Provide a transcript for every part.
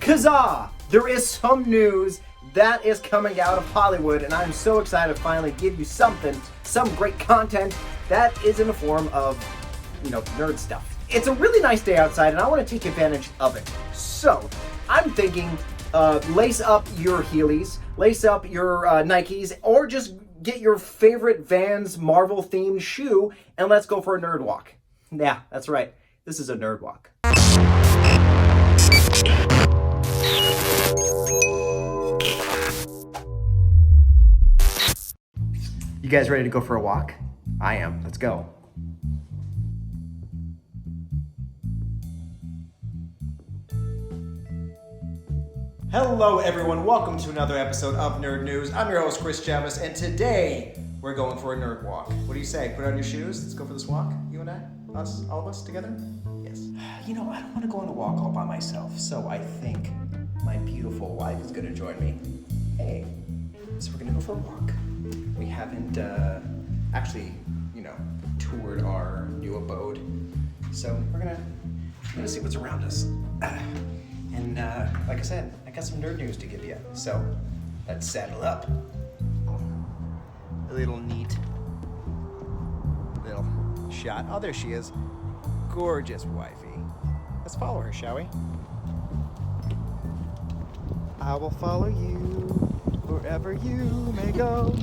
Kazaa! There is some news that is coming out of Hollywood, and I'm so excited to finally give you something, some great content that is in the form of, nerd stuff. It's a really nice day outside, and I want to take advantage of it. So, I'm thinking, lace up your Heelys, lace up your Nikes, or just get your favorite Vans Marvel-themed shoe, and let's go for a nerd walk. Yeah, that's right. This is a nerd walk. You guys ready to go for a walk? I am. Let's go. Hello everyone, welcome to another episode of Nerd News. I'm your host Chris Chavis, and today we're going for a nerd walk. What do you say? Put on your shoes, let's go for this walk, you and I? Us, all of us together? Yes. I don't want to go on a walk all by myself, so I think my beautiful wife is going to join me. Hey, so we're going to go for a walk. We haven't actually, toured our new abode, so we're gonna see what's around us. And like I said, I got some nerd news to give you, so let's saddle up. A little neat little shot. Oh, there she is. Gorgeous wifey. Let's follow her, shall we? I will follow you wherever you may go.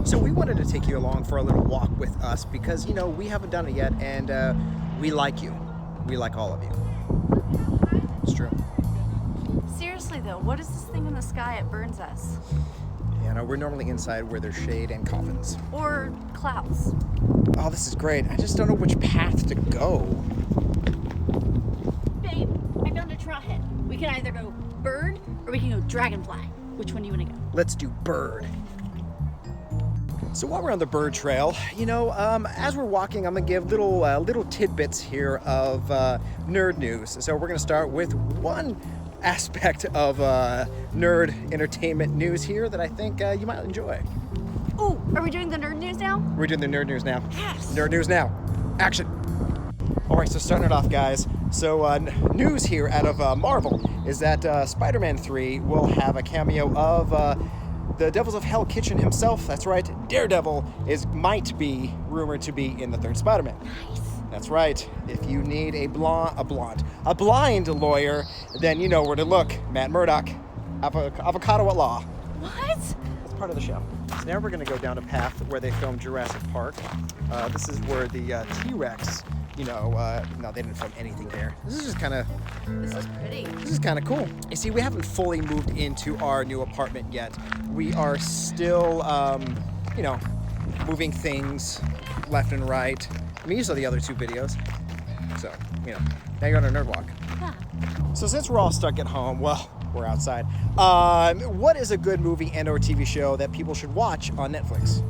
So we wanted to take you along for a little walk with us because, we haven't done it yet, and we like you. We like all of you. It's true. Seriously though, what is this thing in the sky? It burns us. Yeah, no, we're normally inside where there's shade and coffins. Or clouds. Oh, this is great. I just don't know which path to go. Babe, I found a trailhead. We can either go bird or we can go dragonfly. Which one do you want to go? Let's do bird. So while we're on the bird trail, as we're walking, I'm gonna give little tidbits here of nerd news. So we're gonna start with one aspect of nerd entertainment news here that I think you might enjoy. Ooh, are we doing the nerd news now? We're doing the nerd news now. Yes. Nerd news now. Action. All right, so starting it off, guys. So news here out of Marvel is that Spider-Man 3 will have a cameo of the Devils of Hell Kitchen himself. That's right, Daredevil might be rumored to be in the third Spider-Man. Nice. That's right. If you need a blind lawyer, then you know where to look. Matt Murdock, Avocado at Law. What? That's part of the show. So now we're going to go down a path where they filmed Jurassic Park. This is where the T-Rex, no, they didn't film anything there. This is just kind of... This is pretty. This is kind of cool. You see, we haven't fully moved into our new apartment yet. We are still, moving things left and right. I mean, you saw the other two videos. So, now you're on a nerd walk. Yeah. So since we're all stuck at home, well, we're outside. What is a good movie and or TV show that people should watch on Netflix?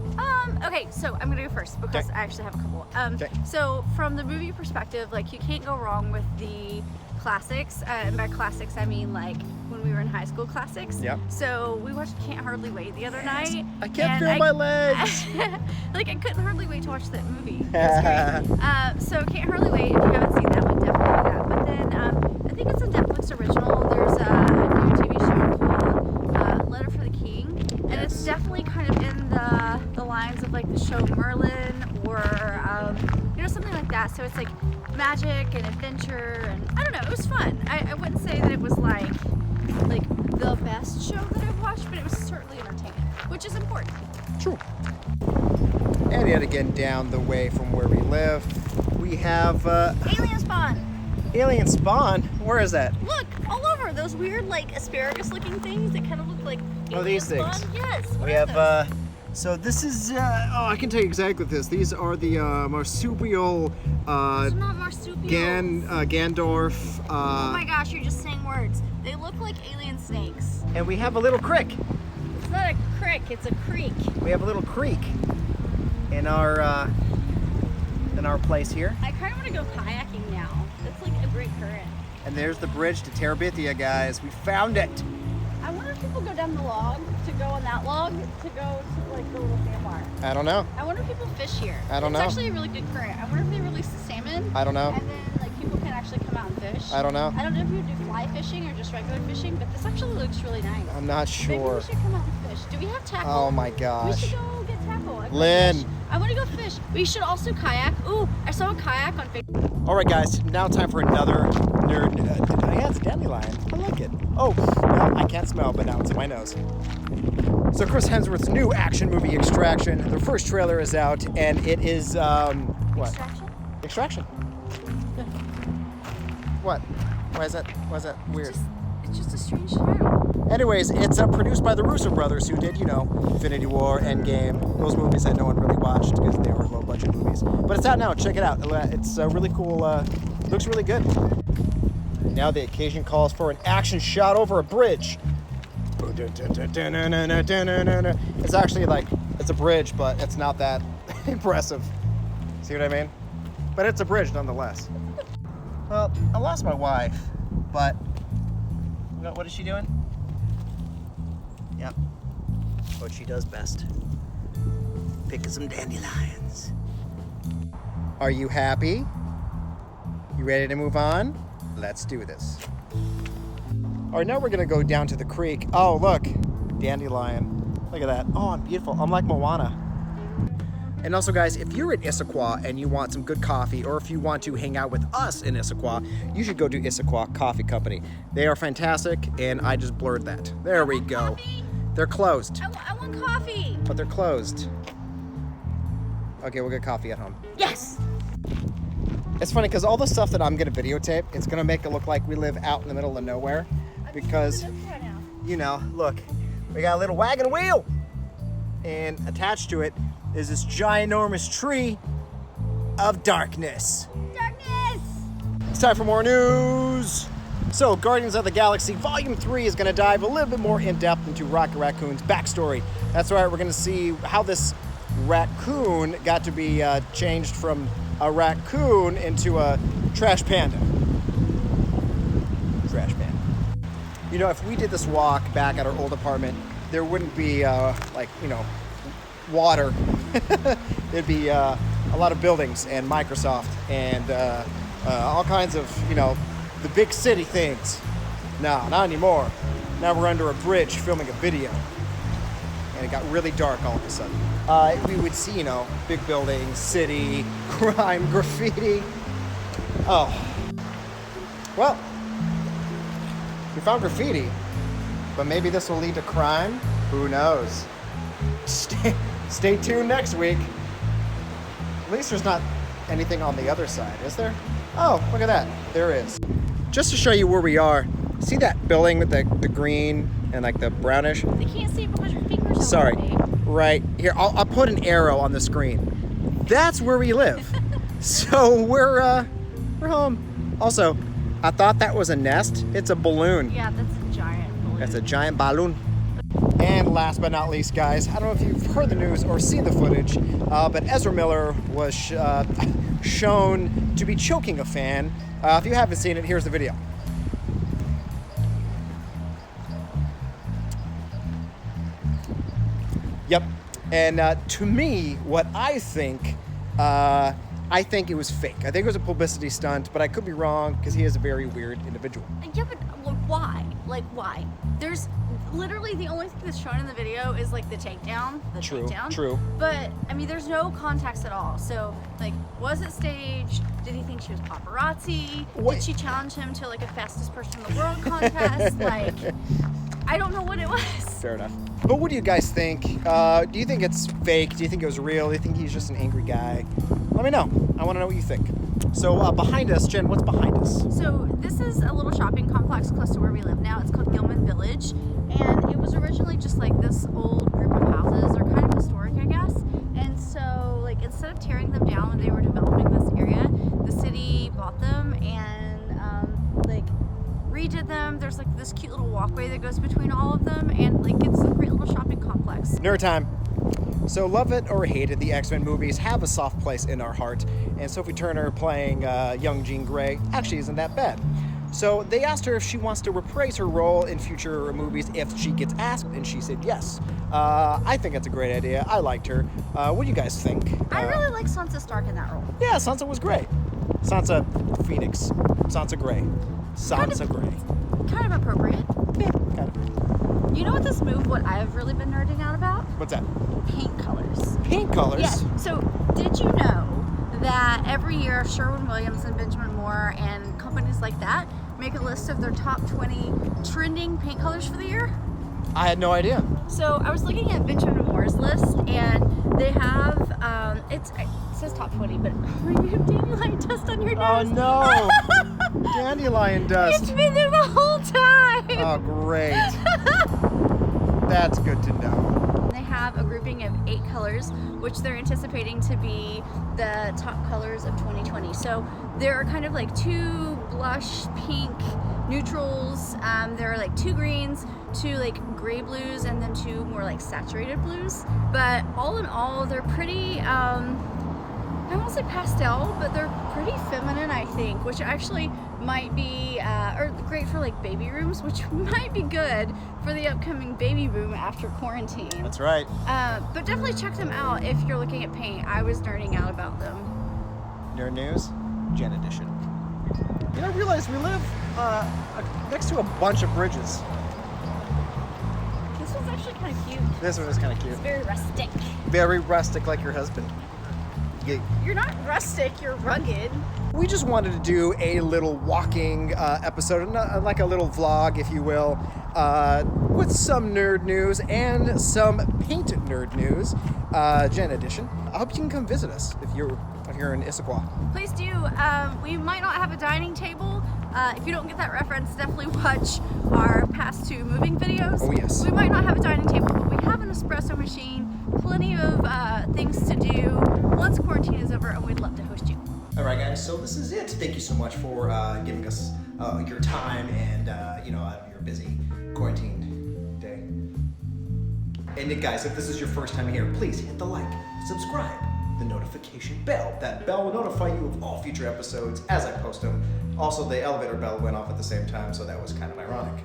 Okay, so I'm gonna go first because I actually have a couple. So from the movie perspective, you can't go wrong with the classics. And by classics, I mean when we were in high school classics. Yep. So we watched Can't Hardly Wait the other night. I can't feel my legs. I couldn't hardly wait to watch that movie. It was great. So Can't Hardly Wait. If you haven't seen that one, definitely do that. But then I think it's a Netflix original. There's a new TV show called Letter for the King, and it's definitely kind of in the lines of the show Merlin or something like that. So it's magic and adventure, and I don't know, it was fun. I wouldn't say that it was like the best show that I've watched, but it was certainly entertaining, which is important. True. And yet again, down the way from where we live, we have Alien Spawn. Alien Spawn? Where is that? Look, all over those weird asparagus-looking things that kind of look like Alien these Spawn. things. Yes. We have so this is I can tell you exactly what this. These are the marsupial It's not marsupial. Gandorf. Oh my gosh, you're just saying words. They look like alien snakes. And we have a little creek. It's not a crick, it's a creek. We have a little creek in our place here. I kind of want to go kayaking now. It's a great current. And there's the bridge to Terabithia, guys. We found it. I wonder if people go down the log to go on that log to go to the little sandbar. I don't know. I wonder if people fish here. I don't know. It's actually a really good current. I wonder if they release the salmon. I don't know. And then people can actually actually come out and fish. I don't know. I don't know if you do fly fishing or just regular fishing, but this actually looks really nice. I'm not Maybe sure. we should come out and fish. Do we have tackle? Oh my We gosh. should go get tackle. Lynn. I want to go fish. We should also kayak. Ooh, I saw a kayak on Facebook. All right, guys. Now time for another nerd. Yeah, it's a dandelion. I like it. Oh, well, I can't smell, but now it's in my nose. So Chris Hemsworth's new action movie, Extraction. The first trailer is out, and it is what? Extraction? Extraction. What? Why is that weird? It's just a strange title. Anyways, it's produced by the Russo brothers, who did, Infinity War, Endgame, those movies that no one really watched because they were low-budget movies. But it's out now. Check it out. It's really cool. Looks really good. Now the occasion calls for an action shot over a bridge. It's actually it's a bridge, but it's not that impressive. See what I mean? But it's a bridge nonetheless. Well, I lost my wife, but what is she doing? Yep. What she does best. Picking some dandelions. Are you happy? You ready to move on? Let's do this. All right, now we're gonna go down to the creek. Oh, look, dandelion. Look at that. Oh, I'm beautiful. I'm like Moana. And also, guys, if you're in Issaquah and you want some good coffee, or if you want to hang out with us in Issaquah, you should go to Issaquah Coffee Company. They are fantastic, and I just blurred that. There we go. Coffee? They're closed. I want coffee. But they're closed. Okay, we'll get coffee at home. Yes. It's funny because all the stuff that I'm gonna videotape, it's gonna make it look like we live out in the middle of nowhere. Because, look, we got a little wagon wheel, and attached to it is this ginormous tree of darkness. Darkness. It's time for more news. So, Guardians of the Galaxy Volume 3 is going to dive a little bit more in depth into Rocket Raccoon's backstory. That's right, we're going to see how this raccoon got to be changed from a raccoon into a trash panda. Trash panda. If we did this walk back at our old apartment, there wouldn't be, water. There'd be a lot of buildings and Microsoft and all kinds of, the big city things. No, not anymore. Now we're under a bridge filming a video. And it got really dark all of a sudden. We would see, big buildings, city, crime, graffiti. Oh. Well, we found graffiti, but maybe this will lead to crime. Who knows? Stay tuned next week. At least there's not anything on the other side, is there? Oh, look at that. There is. Just to show you where we are, see that building with the green and the brownish? They can't see because your fingers are Sorry. big. Right. Here, I'll put an arrow on the screen. That's where we live. So we're home. Also, I thought that was a nest. It's a balloon. Yeah, that's a giant balloon. That's a giant balloon. And last but not least, guys, I don't know if you've heard the news or seen the footage, but Ezra Miller was shown to be choking a fan. If you haven't seen it, here's the video. Yep. And to me, what I think it was fake. I think it was a publicity stunt, but I could be wrong because he is a very weird individual. Yeah, but why? Why? There's literally the only thing that's shown in the video is the takedown. True. But there's no context at all. So was it staged? Did he think she was paparazzi? What? Did she challenge him to a fastest person in the world contest? I don't know what it was. Fair enough. But what do you guys think? Do you think it's fake? Do you think it was real? Do you think he's just an angry guy? Let me know. I want to know what you think. So behind us, Jen, what's behind us? So this is a little shopping complex close to where we live now. It's called Gilman Village. And it was originally just this old group of houses. They're kind of historic, I guess. And so instead of tearing them down when they were developing this area, the city bought them and redid them. There's this cute little walkway that goes between all of them, and it's a great little shopping complex. Nerd time. So love it or hate it, the X-Men movies have a soft place in our heart, and Sophie Turner playing young Jean Grey actually isn't that bad. So they asked her if she wants to reprise her role in future movies if she gets asked, and she said yes. I think it's a great idea. I liked her. What do you guys think? I really like Sansa Stark in that role. Yeah, Sansa was great. Sansa Phoenix. Sansa Grey. Sansa Grey. Kind of appropriate. Yeah, kind of. You know what what I've really been nerding out about? What's that? Paint colors. Paint colors? Yes. So, did you know that every year Sherwin-Williams and Benjamin Moore and companies like that make a list of their top 20 trending paint colors for the year? I had no idea. So I was looking at Benjamin Moore's list, and they have it says top 20, but you have dandelion dust on your nose. Oh no! Dandelion dust. It's been there the whole time. Oh great. That's good to know. They have a grouping of 8 colors, which they're anticipating to be the top colors of 2020. So there are kind of like 2 blush pink neutrals. There are like 2 greens, 2 like gray blues, and then 2 more like saturated blues. But all in all, they're pretty, I won't say pastel, but they're pretty feminine, I think, which actually might be, or great for like baby rooms, which might be good for the upcoming baby boom after quarantine. That's right. But definitely check them out if you're looking at paint. I was nerding out about them. Nerd News, Jenn Edition. You know, I realize we live next to a bunch of bridges. This one's actually kind of cute. This one is kind of cute. It's very rustic. Very rustic, like your husband. You're not rustic, you're rugged. We just wanted to do a little walking episode, like a little vlog, if you will, with some nerd news and some paint nerd news, Jenn Edition. I hope you can come visit us if you're in Issaquah. Please do. We might not have a dining table. If you don't get that reference, definitely watch our past 2 moving videos. Oh yes. We might not have a dining table, but we have an espresso machine, plenty of things to do once quarantine is over, and we'd love to host you. All right, guys. So this is it. Thank you so much for giving us your time and your busy quarantine day. And guys, if this is your first time here, please hit the like, subscribe, the notification bell. That bell will notify you of all future episodes as I post them. Also, the elevator bell went off at the same time, so that was kind of ironic.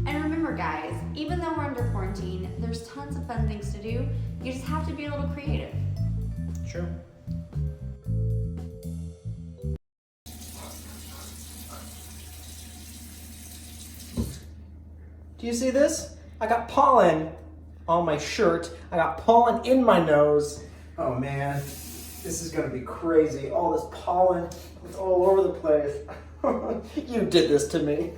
And remember, guys, even though we're under quarantine, there's tons of fun things to do. You just have to be a little creative. Sure. Do you see this? I got pollen on my shirt. I got pollen in my nose. Oh man, this is gonna be crazy. All this pollen, it's all over the place. You did this to me.